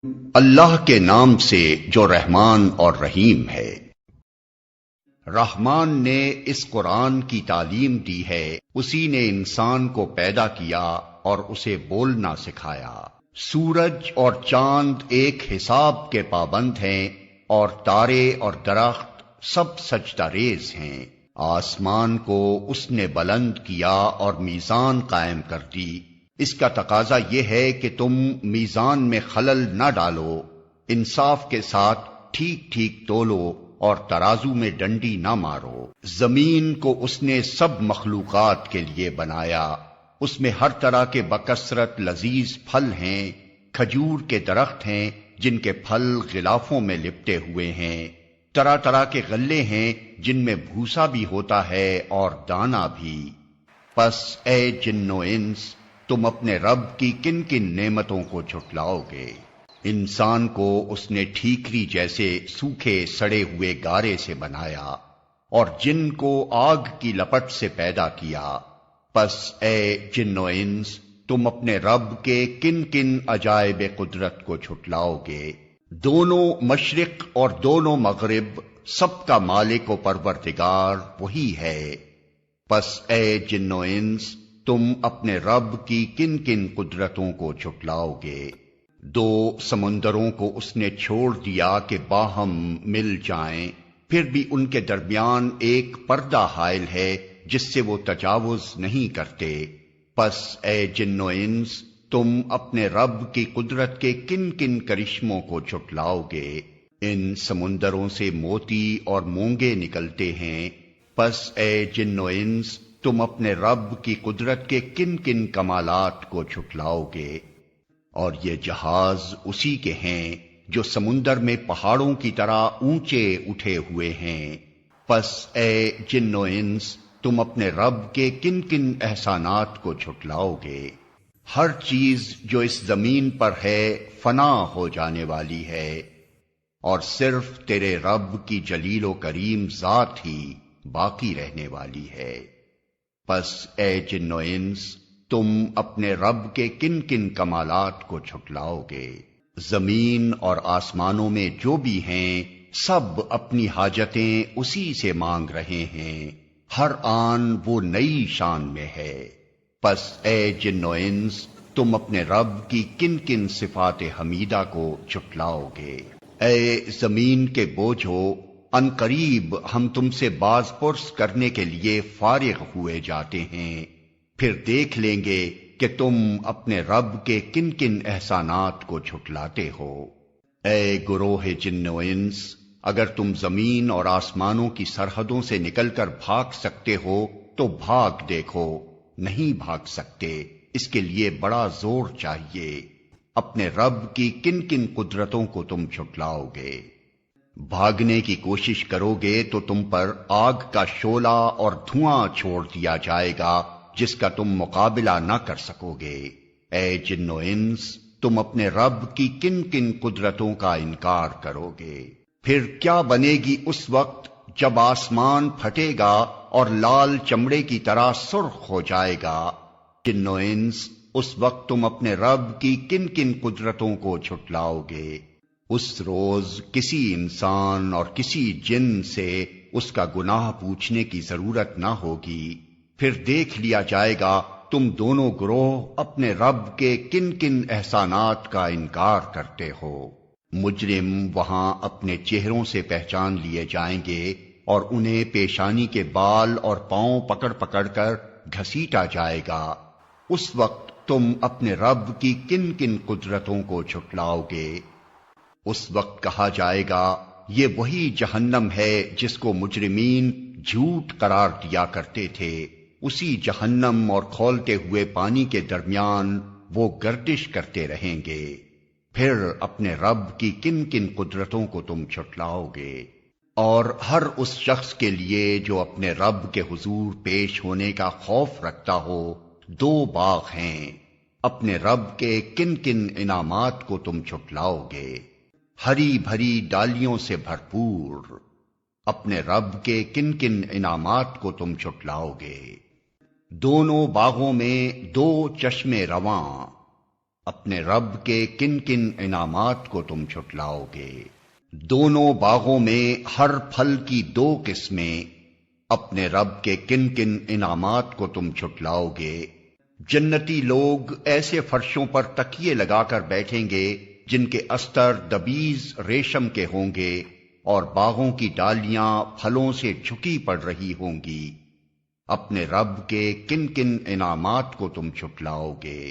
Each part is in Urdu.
اللہ کے نام سے جو رحمان اور رحیم ہے۔ رحمان نے اس قرآن کی تعلیم دی ہے، اسی نے انسان کو پیدا کیا اور اسے بولنا سکھایا۔ سورج اور چاند ایک حساب کے پابند ہیں اور تارے اور درخت سب سجدہ ریز ہیں۔ آسمان کو اس نے بلند کیا اور میزان قائم کر دی۔ اس کا تقاضا یہ ہے کہ تم میزان میں خلل نہ ڈالو، انصاف کے ساتھ ٹھیک ٹھیک تولو اور ترازو میں ڈنڈی نہ مارو۔ زمین کو اس نے سب مخلوقات کے لیے بنایا، اس میں ہر طرح کے بکثرت لذیذ پھل ہیں، کھجور کے درخت ہیں جن کے پھل غلافوں میں لپٹے ہوئے ہیں، طرح طرح کے غلے ہیں جن میں بھوسا بھی ہوتا ہے اور دانہ بھی۔ پس اے جن و انس، تم اپنے رب کی کن کن نعمتوں کو جھٹلاؤ گے؟ انسان کو اس نے ٹھیکری جیسے سوکھے سڑے ہوئے گارے سے بنایا اور جن کو آگ کی لپٹ سے پیدا کیا۔ پس اے جن و انس، تم اپنے رب کے کن کن عجائب قدرت کو جھٹلاؤ گے؟ دونوں مشرق اور دونوں مغرب سب کا مالک و پروردگار وہی ہے۔ پس اے جن و انس، تم اپنے رب کی کن کن قدرتوں کو جھٹلاؤ گے؟ دو سمندروں کو اس نے چھوڑ دیا کہ باہم مل جائیں، پھر بھی ان کے درمیان ایک پردہ حائل ہے جس سے وہ تجاوز نہیں کرتے۔ پس اے جن و انس، تم اپنے رب کی قدرت کے کن کن کرشموں کو جھٹلاؤ گے؟ ان سمندروں سے موتی اور مونگے نکلتے ہیں۔ پس اے جن و انس، تم اپنے رب کی قدرت کے کن کن کمالات کو جھٹلاؤ گے؟ اور یہ جہاز اسی کے ہیں جو سمندر میں پہاڑوں کی طرح اونچے اٹھے ہوئے ہیں۔ پس اے جن و انس، تم اپنے رب کے کن کن احسانات کو جھٹلاؤ گے؟ ہر چیز جو اس زمین پر ہے فنا ہو جانے والی ہے، اور صرف تیرے رب کی جلیل و کریم ذات ہی باقی رہنے والی ہے۔ پس اے جن و انس، تم اپنے رب کے کن کن کمالات کو جھٹلاؤ گے؟ زمین اور آسمانوں میں جو بھی ہیں سب اپنی حاجتیں اسی سے مانگ رہے ہیں، ہر آن وہ نئی شان میں ہے۔ پس اے جن و انس، تم اپنے رب کی کن کن صفات حمیدہ کو جھٹلاؤ گے؟ اے زمین کے بوجھو، ان قریب ہم تم سے باز پرس کرنے کے لیے فارغ ہوئے جاتے ہیں، پھر دیکھ لیں گے کہ تم اپنے رب کے کن کن احسانات کو جھٹلاتے ہو۔ اے گروہ جن و انس، اگر تم زمین اور آسمانوں کی سرحدوں سے نکل کر بھاگ سکتے ہو تو بھاگ دیکھو، نہیں بھاگ سکتے، اس کے لیے بڑا زور چاہیے۔ اپنے رب کی کن کن قدرتوں کو تم جھٹلاؤ گے؟ بھاگنے کی کوشش کرو گے تو تم پر آگ کا شعلہ اور دھواں چھوڑ دیا جائے گا جس کا تم مقابلہ نہ کر سکو گے۔ اے جن و انس، تم اپنے رب کی کن کن قدرتوں کا انکار کرو گے؟ پھر کیا بنے گی اس وقت جب آسمان پھٹے گا اور لال چمڑے کی طرح سرخ ہو جائے گا؟ جن و انس، اس وقت تم اپنے رب کی کن کن قدرتوں کو جھٹلاؤ گے؟ اس روز کسی انسان اور کسی جن سے اس کا گناہ پوچھنے کی ضرورت نہ ہوگی، پھر دیکھ لیا جائے گا تم دونوں گروہ اپنے رب کے کن کن احسانات کا انکار کرتے ہو۔ مجرم وہاں اپنے چہروں سے پہچان لیے جائیں گے اور انہیں پیشانی کے بال اور پاؤں پکڑ پکڑ کر گھسیٹا جائے گا۔ اس وقت تم اپنے رب کی کن کن قدرتوں کو جھٹلاؤ گے؟ اس وقت کہا جائے گا، یہ وہی جہنم ہے جس کو مجرمین جھوٹ قرار دیا کرتے تھے، اسی جہنم اور کھولتے ہوئے پانی کے درمیان وہ گردش کرتے رہیں گے۔ پھر اپنے رب کی کن کن قدرتوں کو تم جھٹلاؤ گے؟ اور ہر اس شخص کے لیے جو اپنے رب کے حضور پیش ہونے کا خوف رکھتا ہو دو باغ ہیں۔ اپنے رب کے کن کن انعامات کو تم جھٹلاؤ گے؟ ہری بھری ڈالیوں سے بھرپور اپنے رب کے کن کن انعامات کو تم جھٹلاؤ گے؟ دونوں باغوں میں دو چشمے رواں، اپنے رب کے کن کن انعامات کو تم جھٹلاؤ گے؟ دونوں باغوں میں ہر پھل کی 2 قسمیں، اپنے رب کے کن کن انعامات کو تم جھٹلاؤ گے؟ جنتی لوگ ایسے فرشوں پر تکیے لگا کر بیٹھیں گے جن کے استر دبیز ریشم کے ہوں گے، اور باغوں کی ڈالیاں پھلوں سے جھکی پڑ رہی ہوں گی۔ اپنے رب کے کن کن انعامات کو تم جھٹلاؤ گے؟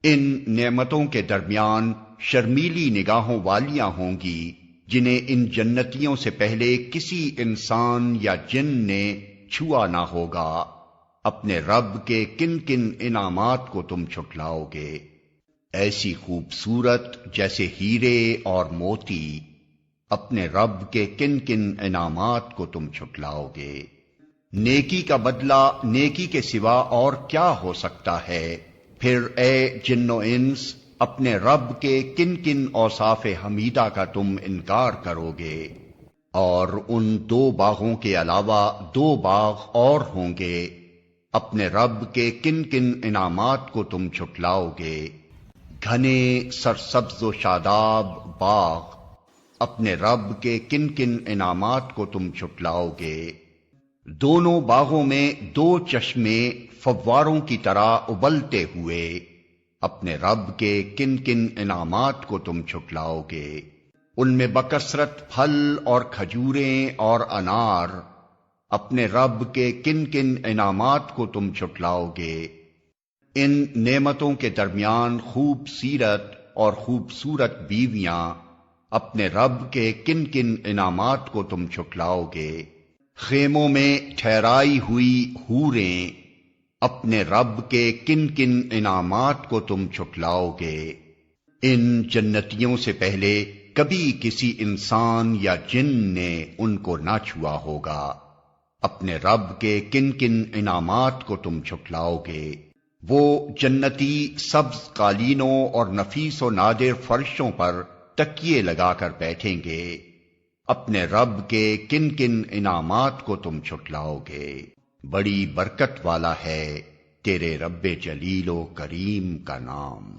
ان نعمتوں کے درمیان شرمیلی نگاہوں والیاں ہوں گی جنہیں ان جنتیوں سے پہلے کسی انسان یا جن نے چھوا نہ ہوگا۔ اپنے رب کے کن کن انعامات کو تم جھٹلاؤ گے؟ ایسی خوبصورت جیسے ہیرے اور موتی، اپنے رب کے کن کن انعامات کو تم جھٹلاؤ گے؟ نیکی کا بدلہ نیکی کے سوا اور کیا ہو سکتا ہے؟ پھر اے جن و انس، اپنے رب کے کن کن اوصاف حمیدہ کا تم انکار کرو گے؟ اور ان 2 باغوں کے علاوہ 2 باغ اور ہوں گے، اپنے رب کے کن کن انعامات کو تم جھٹلاؤ گے؟ گھنے سرسبز و شاداب باغ، اپنے رب کے کن کن انعامات کو تم جھٹلاؤ گے؟ دونوں باغوں میں 2 چشمے فواروں کی طرح ابلتے ہوئے، اپنے رب کے کن کن انعامات کو تم جھٹلاؤ گے؟ ان میں بکثرت پھل اور کھجوریں اور انار، اپنے رب کے کن کن انعامات کو تم جھٹلاؤ گے؟ ان نعمتوں کے درمیان خوب سیرت اور خوبصورت بیویاں، اپنے رب کے کن کن انعامات کو تم جھٹلاؤ گے؟ خیموں میں ٹھہرائی ہوئی حوریں، اپنے رب کے کن کن انعامات کو تم جھٹلاؤ گے؟ ان جنتیوں سے پہلے کبھی کسی انسان یا جن نے ان کو نہ چھوا ہوگا۔ اپنے رب کے کن کن انعامات کو تم جھٹلاؤ گے؟ وہ جنتی سبز قالینوں اور نفیس و نادر فرشوں پر تکیے لگا کر بیٹھیں گے، اپنے رب کے کن کن انعامات کو تم جھٹلاؤ گے؟ بڑی برکت والا ہے تیرے رب جلیل و کریم کا نام۔